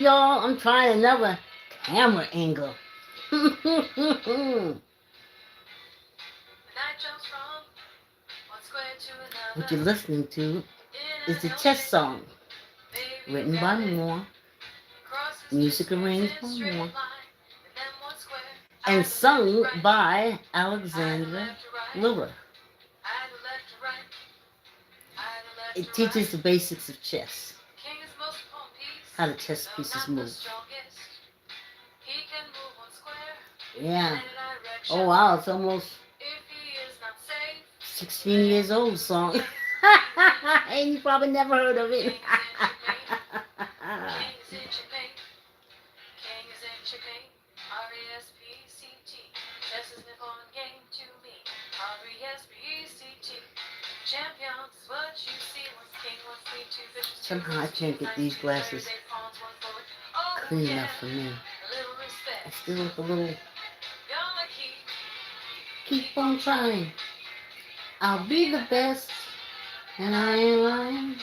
Y'all, I'm trying another camera angle. What you're listening to is the chess song, written by Moore, music arranged by Moore, and sung by Alexandra Lure. It teaches the basics of chess, how the chess pieces move. Yeah. Oh wow, it's almost 16 years old song. And you probably never heard of it. Somehow I can't get these glasses clean enough for me. I still look a little. Keep on trying. I'll be the best, and I ain't lying.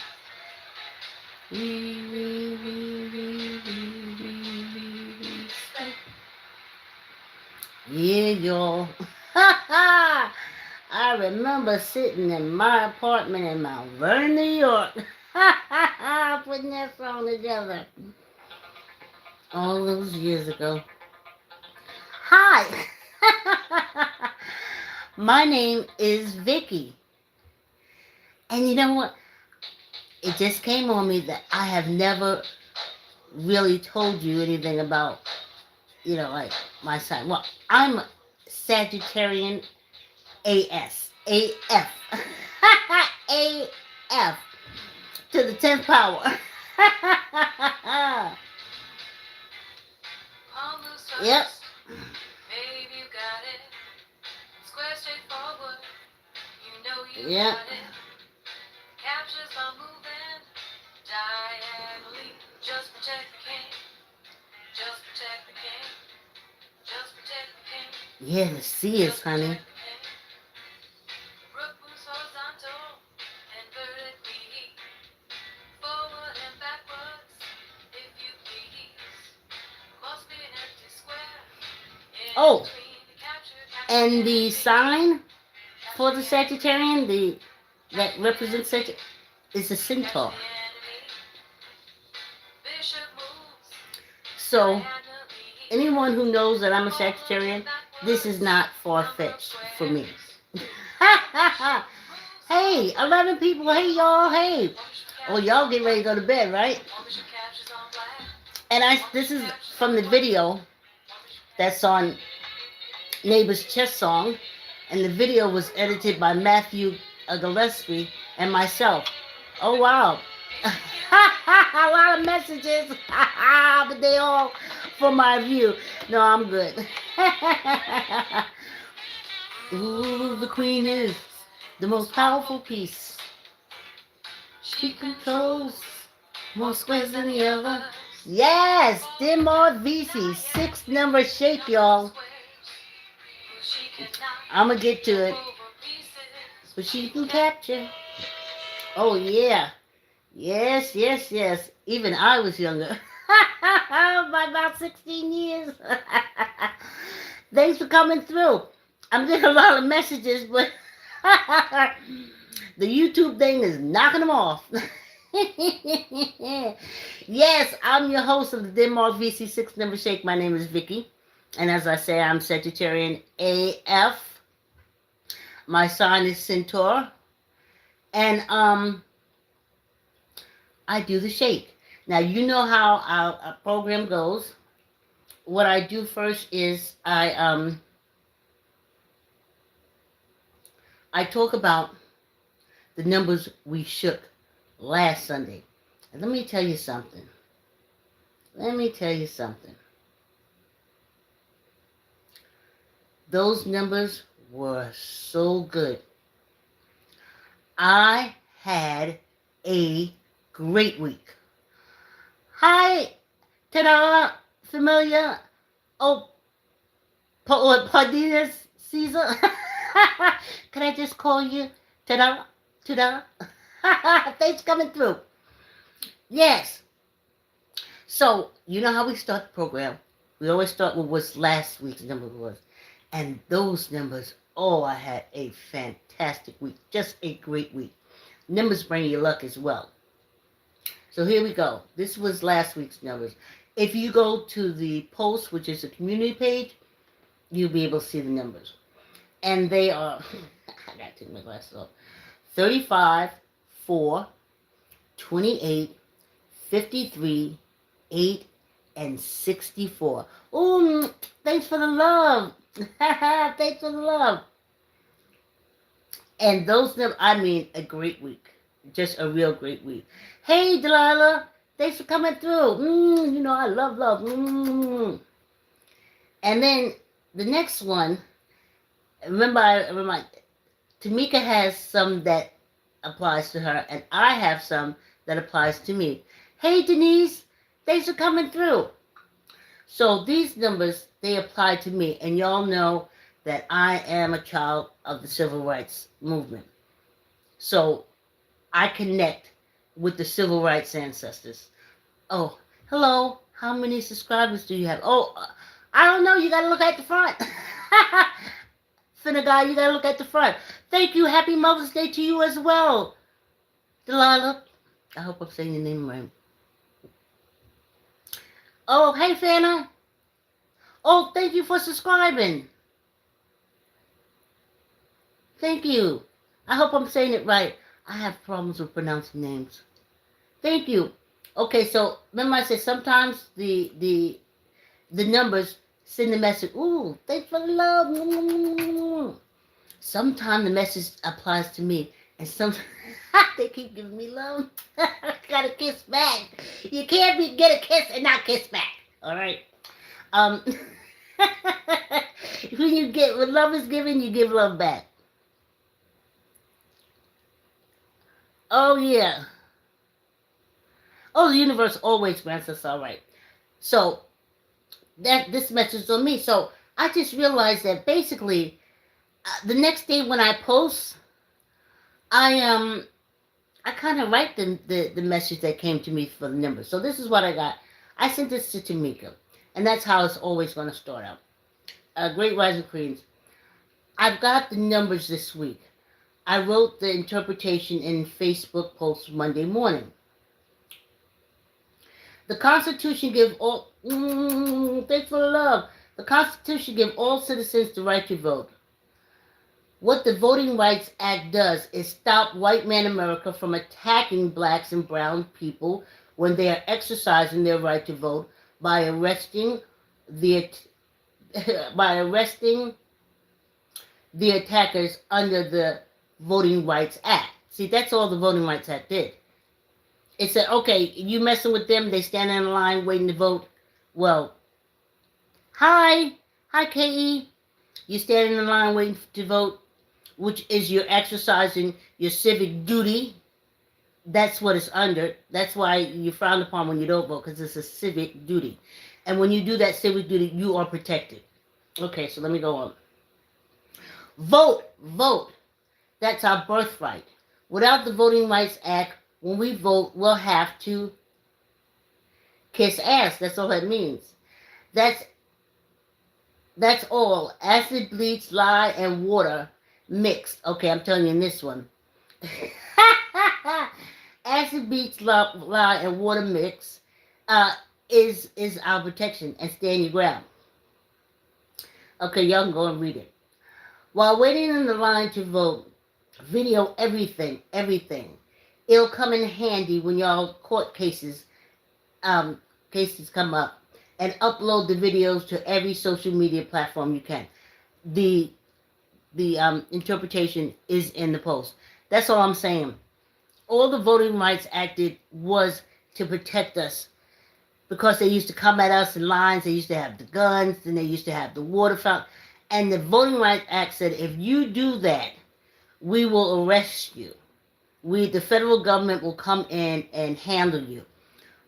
Yeah, y'all. I remember sitting in my apartment in Mount Vernon, New York, putting that song together all those years ago. Hi, my name is Vicky, and you know what? It just came on me that I have never really told you anything about, like my sign. Well, I'm Sagittarian AS. AF. AF. To the 10th power. Yep. Yep. Yeah, the sea is, honey. Oh, and the sign for the Sagittarian, that represents Sagittarius, is a centaur. So, anyone who knows that I'm a Sagittarian, this is not far-fetched for me. Hey, 11 people. Hey, y'all. Hey. Oh, y'all get ready to go to bed, right? And this is from the video that's on Neighbor's Chess Song. And the video was edited by Matthew Gillespie and myself. Oh, wow. A lot of messages. But they all for my view. No, I'm good. Ooh, the queen is the most powerful piece. She controls more squares than the other. Yes, Demark Vesey, 6-number shake, y'all. I'ma get to it. But she can capture. Oh, yeah. Yes, yes, yes. Even I was younger. By about 16 years. Thanks for coming through. I'm getting a lot of messages, but the YouTube thing is knocking them off. Yes, I'm your host of the Demark VC 6-number shake. My name is Vicky. And as I say, I'm Sagittarian AF. My sign is Centaur. And I do the shake. Now, you know how our program goes. What I do first is I talk about the numbers we shook last Sunday. And let me tell you something. Those numbers were so good. I had a great week. Hi, ta-da, familiar. Oh, Pardinas Caesar. Can I just call you ta-da, ta-da? Thanks for coming through. Yes. So, you know how we start the program? We always start with what last week's number was. And those numbers, oh, I had a fantastic week. Just a great week. Numbers bring you luck as well. So here we go. This was last week's numbers. If you go to the post, which is the community page, you'll be able to see the numbers. And they are, I gotta take my glasses off, 35, 4, 28, 53, 8, and 64. Oh, thanks for the love. Thanks for the love. And those numbers, I mean, a great week. Just a real great week. Hey, Delilah. Thanks for coming through. You know, I love love. And then the next one, remember, Tamika has some that applies to her, and I have some that applies to me. Hey, Denise. Thanks for coming through. So these numbers, they apply to me, and y'all know that I am a child of the civil rights movement. So I connect with the civil rights ancestors. Oh, hello. How many subscribers do you have? Oh, I don't know. You got to look at the front. Finna guy, you got to look at the front. Thank you. Happy Mother's Day to you as well. Delilah. I hope I'm saying your name right. Oh, hey, Fana. Oh, thank you for subscribing. Thank you. I hope I'm saying it right. I have problems with pronouncing names. Thank you. Okay, so remember I said sometimes the numbers send the message. Ooh, thanks for the love. Sometimes the message applies to me, and sometimes they keep giving me love. Gotta kiss back. You can't get a kiss and not kiss back. All right. When love is given, you give love back. Oh yeah. Oh, the universe always grants us all right. So this message is on me. So I just realized that basically the next day when I post, I kind of write the message that came to me for the number. So this is what I got. I sent this to Tamika, and that's how it's always going to start out. Great Rising Queens. I've got the numbers this week. I wrote the interpretation in Facebook post Monday morning. The Constitution gives all... thanks for the love. The Constitution gives all citizens the right to vote. What the Voting Rights Act does is stop white man America from attacking blacks and brown people when they are exercising their right to vote by arresting the attackers under the Voting Rights Act. See, that's all the Voting Rights Act did. It said, okay, you messing with them, they stand in line waiting to vote. Well, hi, K.E. You stand in line waiting to vote, which is you're exercising your civic duty. That's what it's under. That's why you're frowned upon when you don't vote, because it's a civic duty. And when you do that civic duty, you are protected. Okay, so let me go on. Vote. That's our birthright. Without the Voting Rights Act, when we vote, we'll have to kiss ass. That's all that means. That's all. Acid, bleach, lye, and water mixed. Okay, I'm telling you in this one. Acid, bleach, lye, and water mixed is our protection, and stand your ground. Okay, y'all can go and read it. While waiting in the line to vote, video everything. It'll come in handy when y'all court cases come up, and upload the videos to every social media platform you can. The interpretation is in the post. That's all I'm saying. All the Voting Rights Act did was to protect us, because they used to come at us in lines. They used to have the guns, and they used to have the water fountain. And the Voting Rights Act said, if you do that, we will arrest you. The federal government will come in and handle you.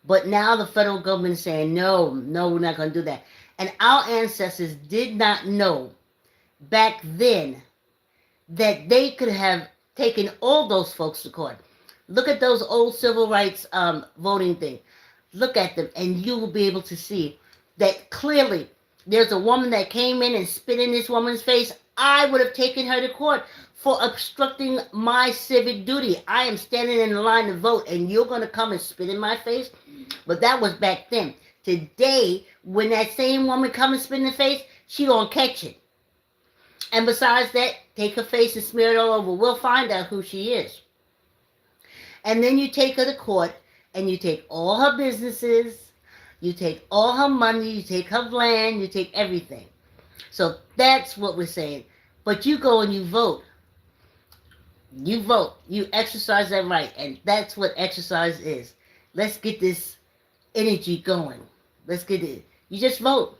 But now the federal government is saying, no, we're not going to do that. And our ancestors did not know back then that they could have taken all those folks to court. Look at those old civil rights voting thing. look at them, and you will be able to see that clearly there's a woman that came in and spit in this woman's face. I would have taken her to court for obstructing my civic duty. I am standing in the line to vote, and you're going to come and spit in my face? But that was back then. Today, when that same woman comes and spit in the face, she going to catch it. And besides that, take her face and smear it all over. We'll find out who she is. And then you take her to court, and you take all her businesses, you take all her money, you take her land, you take everything. So that's what we're saying. But you go and you vote. You vote. You exercise that right. And that's what exercise is. Let's get this energy going. Let's get it. You just vote.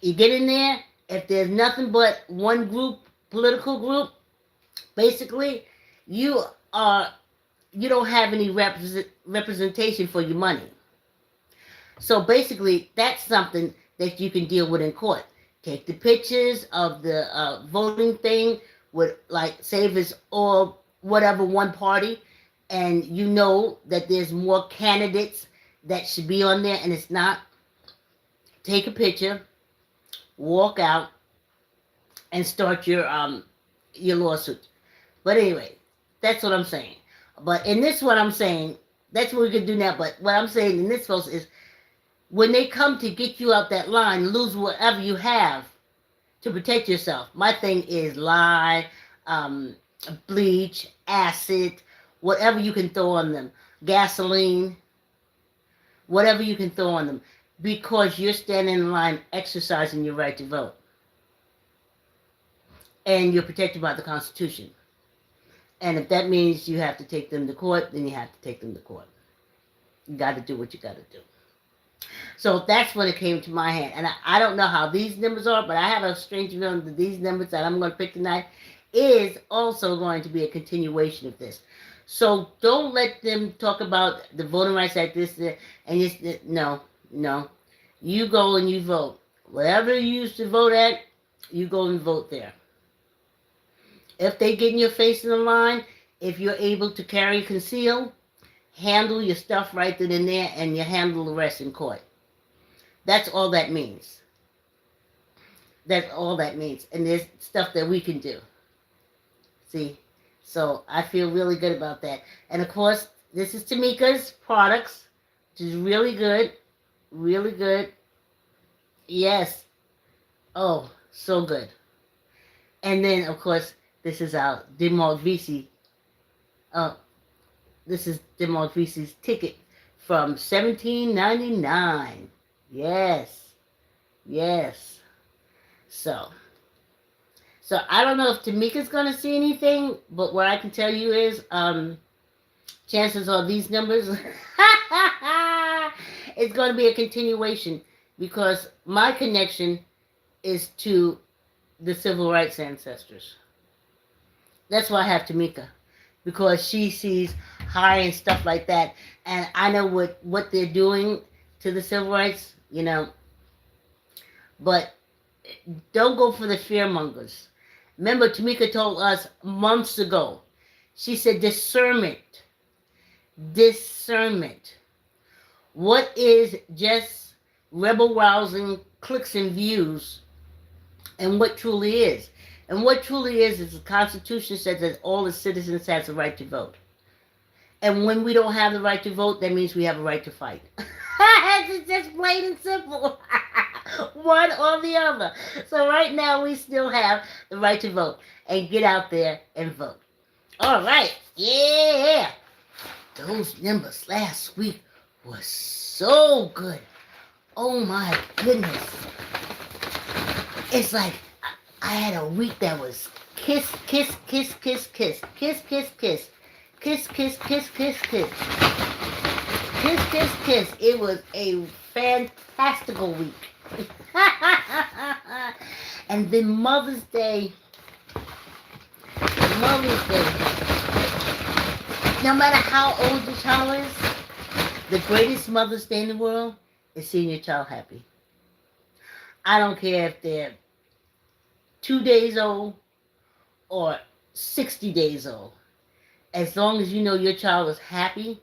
You get in there. If there's nothing but one group, political group, basically, you don't have any representation for your money. So basically, that's something that you can deal with in court. Take the pictures of the voting thing with, like, say if it's all whatever one party, and you know that there's more candidates that should be on there and it's not. Take a picture, walk out, and start your lawsuit. But anyway, that's what I'm saying. But in this one, I'm saying, that's what we can do now. But what I'm saying in this post is, when they come to get you out that line, lose whatever you have to protect yourself. My thing is lye, bleach, acid, whatever you can throw on them, gasoline, whatever you can throw on them, because you're standing in line exercising your right to vote. And you're protected by the Constitution. And if that means you have to take them to court, then you have to take them to court. You got to do what you got to do. So that's when it came to my hand. And I don't know how these numbers are, but I have a strange feeling that these numbers that I'm going to pick tonight is also going to be a continuation of this. So don't let them talk about the Voting Rights Act, this, and this. No. You go and you vote. Whatever you used to vote at, you go and vote there. If they get in your face in the line, if you're able to carry conceal, handle your stuff right then and there, and you handle the rest in court. That's all that means. That's all that means. And there's stuff that we can do. See? So I feel really good about that. And of course, this is Tamika's products, which is really good. Really good. Yes. Oh, so good. And then, of course, this is our Demark Vesey. This is Demark Vesey's ticket from $17.99. Yes. So I don't know if Tamika's going to see anything, but what I can tell you is, chances are these numbers, it's going to be a continuation, because my connection is to the civil rights ancestors. That's why I have Tamika, because she sees high and stuff like that, and I know what they're doing to the civil rights, but don't go for the fearmongers. Remember, Tamika told us months ago, she said discernment. What is just rebel-rousing clicks and views, and what truly is. And what truly is the Constitution says that all the citizens have the right to vote. And when we don't have the right to vote, that means we have a right to fight. It's just plain and simple. One or the other. So right now we still have the right to vote. And get out there and vote. All right. Yeah. Those numbers last week were so good. Oh my goodness. It's like I had a week that was kiss, kiss, kiss, kiss, kiss, kiss, kiss, kiss, kiss, kiss, kiss, kiss, kiss, kiss, kiss, kiss. It was a fantastical week. And then Mother's Day, no matter how old your child is, the greatest Mother's Day in the world is seeing your child happy. I don't care if they're 2 days old or 60 days old. As long as you know your child is happy,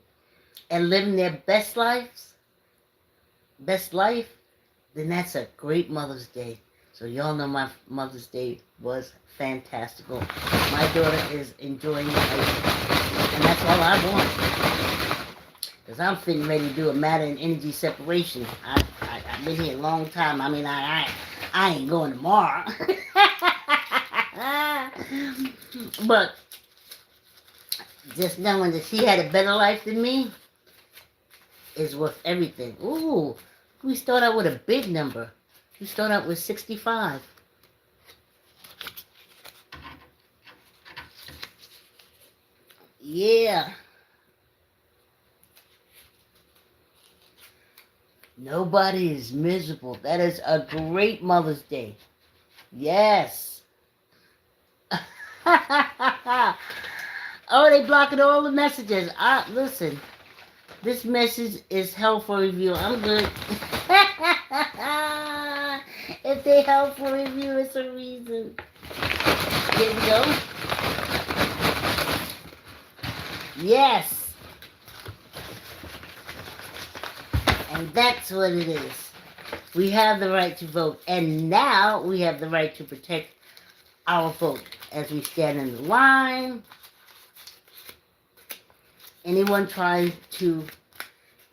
and living their best life, then that's a great Mother's Day. So y'all know my Mother's Day was fantastical. My daughter is enjoying life, and that's all I want. Because I'm fitting ready to do a matter and energy separation. I've been here a long time. I mean, I ain't going tomorrow. But just knowing that she had a better life than me is worth everything. Ooh, we start out with a big number. We start out with 65. Yeah. Nobody is miserable. That is a great Mother's Day. Yes. Oh, they blocking all the messages. Listen. This message is held for review. I'm good. If they held for review, it's a reason. Here we go. Yes. And that's what it is. We have the right to vote. And now we have the right to protect our vote as we stand in the line. Anyone trying to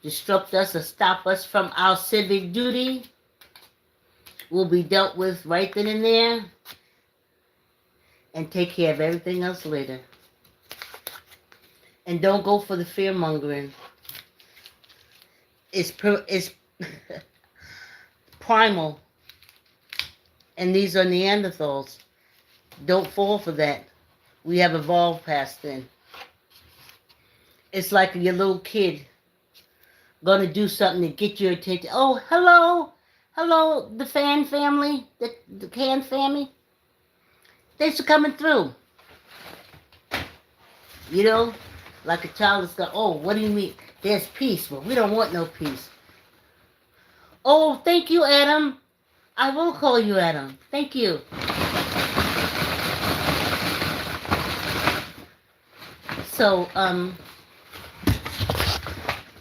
disrupt us or stop us from our civic duty will be dealt with right then and there, and take care of everything else later. And don't go for the fear mongering. It's primal, and these are Neanderthals. Don't fall for that. We have evolved past then. It's like your little kid gonna do something to get your attention. Oh, hello, the fan family, the can family. Thanks for coming through. You know, like a child is going, oh, what do you mean? There's peace. Well, we don't want no peace. Oh, thank you, Adam. I will call you Adam. Thank you. So,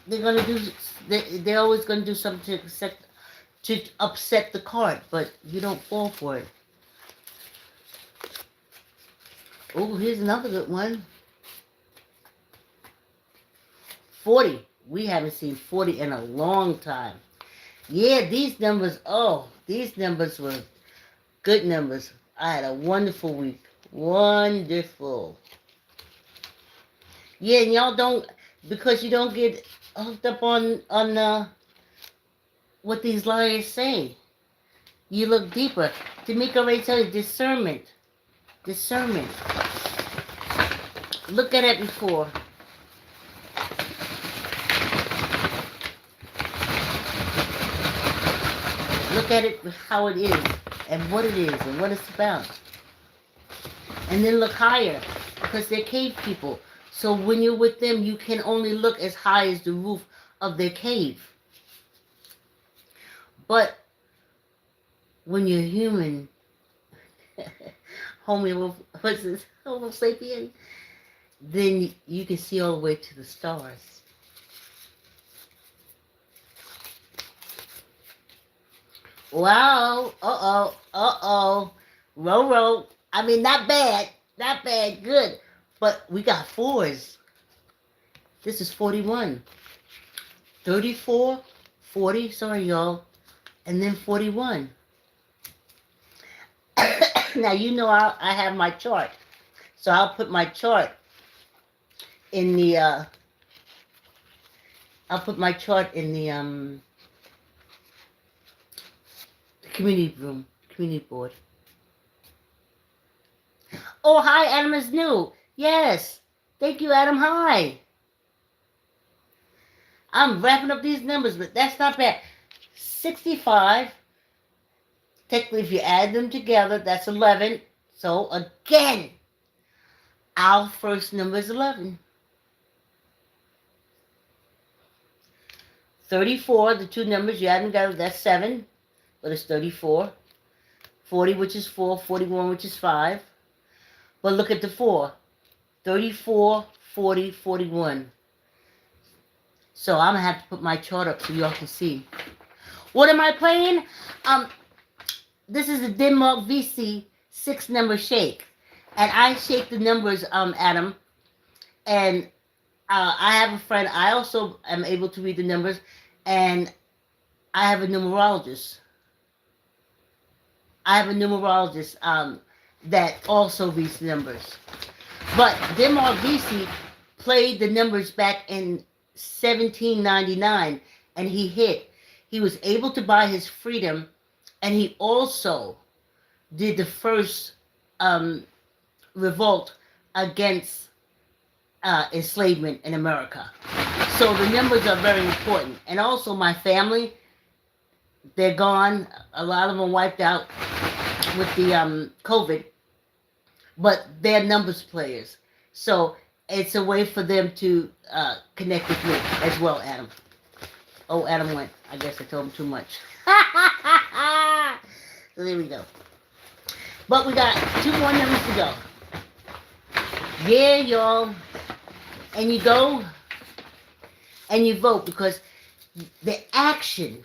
they're gonna do. They're always gonna do something to upset the cart, but you don't fall for it. Oh, here's another good one. 40. We haven't seen 40 in a long time. Yeah, these numbers. Oh, these numbers were good numbers. I had a wonderful week. Wonderful. Yeah, and y'all don't, because you don't get hooked up on what these liars say. You look deeper. Tamika already told you, discernment. Discernment. Look at it before. Look at it how it is, and what it is, and what it's about. And then look higher, because they're cave people. So when you're with them, you can only look as high as the roof of their cave. But when you're human, Homo sapien, then you can see all the way to the stars. Wow. Row. I mean, not bad, good. But we got fours. This is 41. 34, 40, sorry y'all, and then 41. Now you know I have my chart. So I'll put my chart in the community room, community board. Oh, hi, Adam is new. Yes. Thank you, Adam. Hi. I'm wrapping up these numbers, but that's not bad. 65. Technically, if you add them together, that's 11. So, again, our first number is 11. 34, the two numbers, you add them together, that's 7. But it's 34. 40, which is 4. 41, which is 5. But look at the 4. 34, 40, 41. So I'm gonna have to put my chart up so y'all can see. What am I playing? Um, this is a Demark Vesey 6-number shake, and I shake the numbers, Adam. And I have a friend. I also am able to read the numbers, and I have a numerologist. That also reads the numbers. But Demark Vesey played the numbers back in 1799, and he hit. He was able to buy his freedom, and he also did the first revolt against enslavement in America. So the numbers are very important. And also my family, they're gone. A lot of them wiped out with the COVID, but they're numbers players. So it's a way for them to connect with me as well, Adam. Oh, Adam went. I guess I told him too much. So there we go. But we got 2 more numbers to go. Yeah, y'all. And you go and you vote, because the action,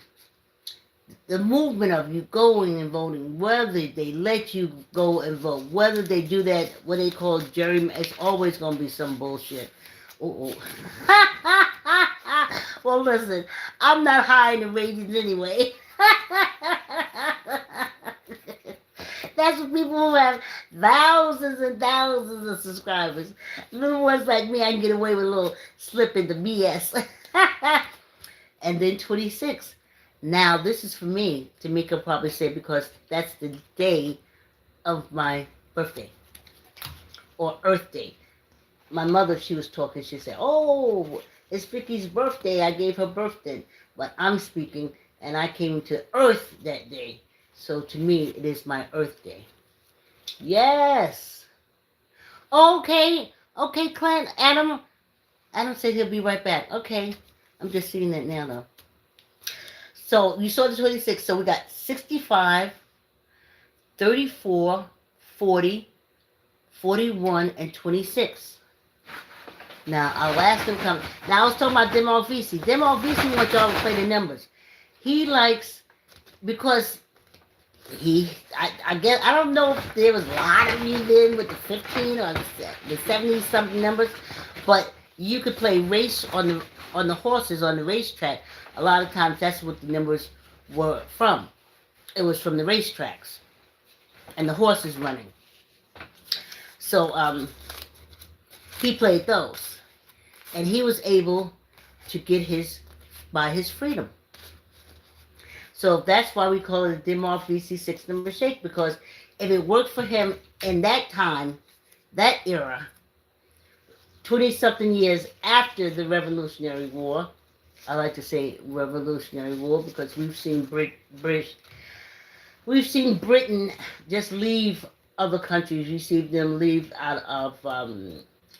the movement of you going and voting, whether they let you go and vote, whether they do that, what they call gerrymandering, it's always going to be some bullshit. Uh-oh. Well, listen, I'm not high in the ratings anyway. That's what people who have thousands and thousands of subscribers. Little ones like me, I can get away with a little slip into BS. And then 26. Now, this is for me. Tamika probably said because that's the day of my birthday. Or Earth Day. My mother, she was talking, she said, oh, it's Vicky's birthday. I gave her birthday. But I'm speaking, and I came to Earth that day. So to me, it is my Earth Day. Yes. Okay, Clint. Adam said he'll be right back. Okay. I'm just seeing that now, though. So you saw the 26. So we got 65, 34, 40, 41, and 26. Now, our last one comes. Now, I was talking about Demark Vesey. Demark Vesey wants y'all to play the numbers. He likes, because I guess, I don't know if there was a lot of you then with the 15 or the 70 something numbers, but you could play race on the horses on the racetrack. A lot of times that's what the numbers were from. It was from the racetracks and the horses running. So he played those, and he was able to buy his freedom. So that's why we call it a Demark Vesey 6-number shake, because if it worked for him in that time, that era, 20-something years after the Revolutionary War, I like to say Revolutionary War because we've seen Britain just leave other countries. We've seen them leave out of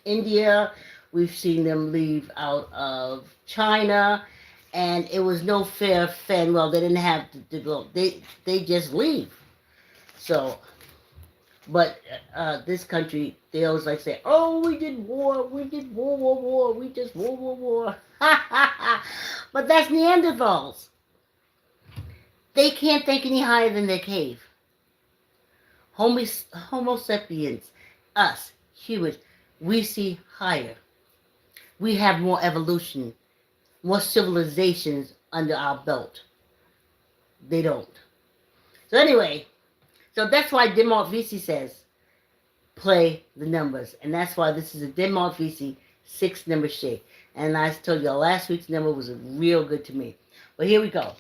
India. We've seen them leave out of China. And it was no fair fan. Well, they didn't have to go. They just leave. So, but this country, they always like to say, "Oh, we did war. We did war. We just war." But that's Neanderthals. They can't think any higher than their cave. Homo sapiens, us humans, we see higher. We have more evolution. More civilizations under our belt. They don't. So anyway, so that's why Demark Vesey says, play the numbers. And that's why this is a Demark Vesey 6-number shake. And I told you, last week's number was real good to me. But here we go.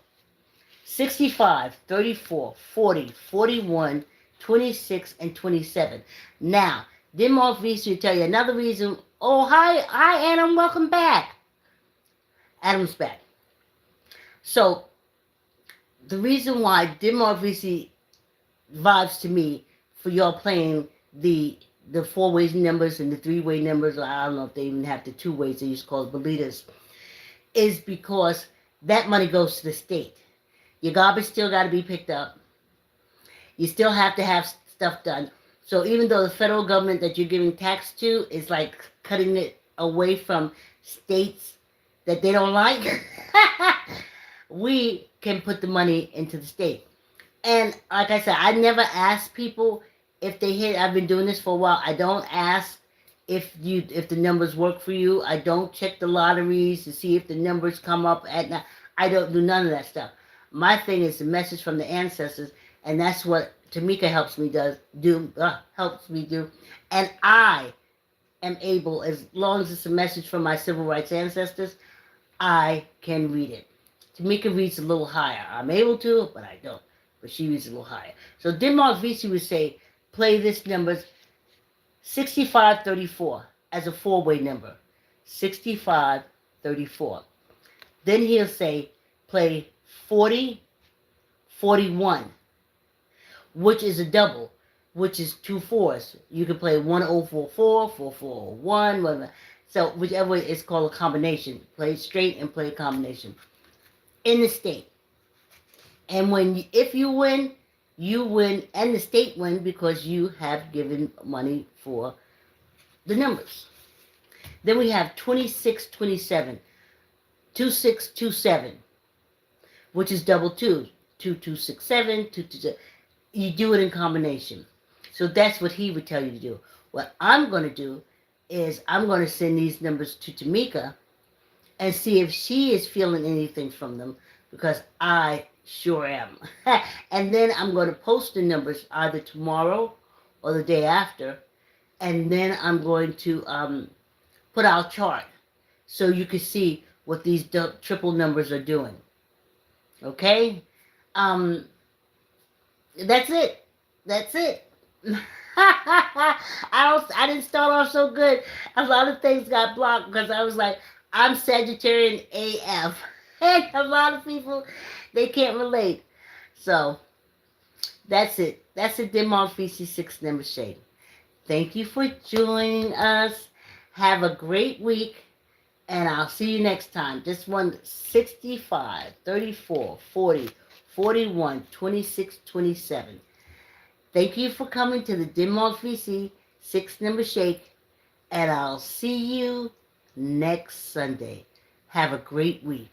65, 34, 40, 41, 26, and 27. Now, Demark Vesey will tell you another reason. Oh, hi, Adam, welcome back. Adam's back. So, the reason why Demark Vesey vibes to me for y'all playing the 4-way numbers and the 3-way numbers, or I don't know if they even have the 2 ways, they used to call it bolitas, is because that money goes to the state. Your garbage still got to be picked up. You still have to have stuff done. So even though the federal government that you're giving tax to is like cutting it away from states that they don't like, we can put the money into the state. And like I said, I never ask people if they hit. I've been doing this for a while. I don't ask if the numbers work for you. I don't check the lotteries to see if the numbers come up at night. I don't do none of that stuff. My thing is the message from the ancestors, and that's what Tamika helps me do, and I am able, as long as it's a message from my civil rights ancestors, I can read it. Tamika reads a little higher. I'm able to, but I don't. But she reads a little higher. So Demark Vesey would say, play this number 6534 as a four-way number. 6534. Then he'll say, play 4041, which is a double, which is two fours. You can play 1044, 4401, whatever. So whichever way, it's called a combination. Play straight and play a combination in the state. And if you win, and the state win because you have given money for the numbers. Then we have 2627, 2627, which is double twos. 2267, 227. You do it in combination. So that's what he would tell you to do. What I'm going to do is I'm going to send these numbers to Tamika and see if she is feeling anything from them, because I sure am. And then I'm going to post the numbers either tomorrow or the day after, and then I'm going to put out a chart so you can see what these triple numbers are doing. Okay? That's it. That's it. I didn't start off so good. A lot of things got blocked because I was like, I'm Sagittarian AF. And a lot of people, they can't relate. So, that's it. That's the Demark Vesey 6 number shade. Thank you for joining us. Have a great week. And I'll see you next time. This one, 65, 34, 40, 41, 26, 27. Thank you for coming to the Demark Vesey 6 number shake. And I'll see you next Sunday. Have a great week.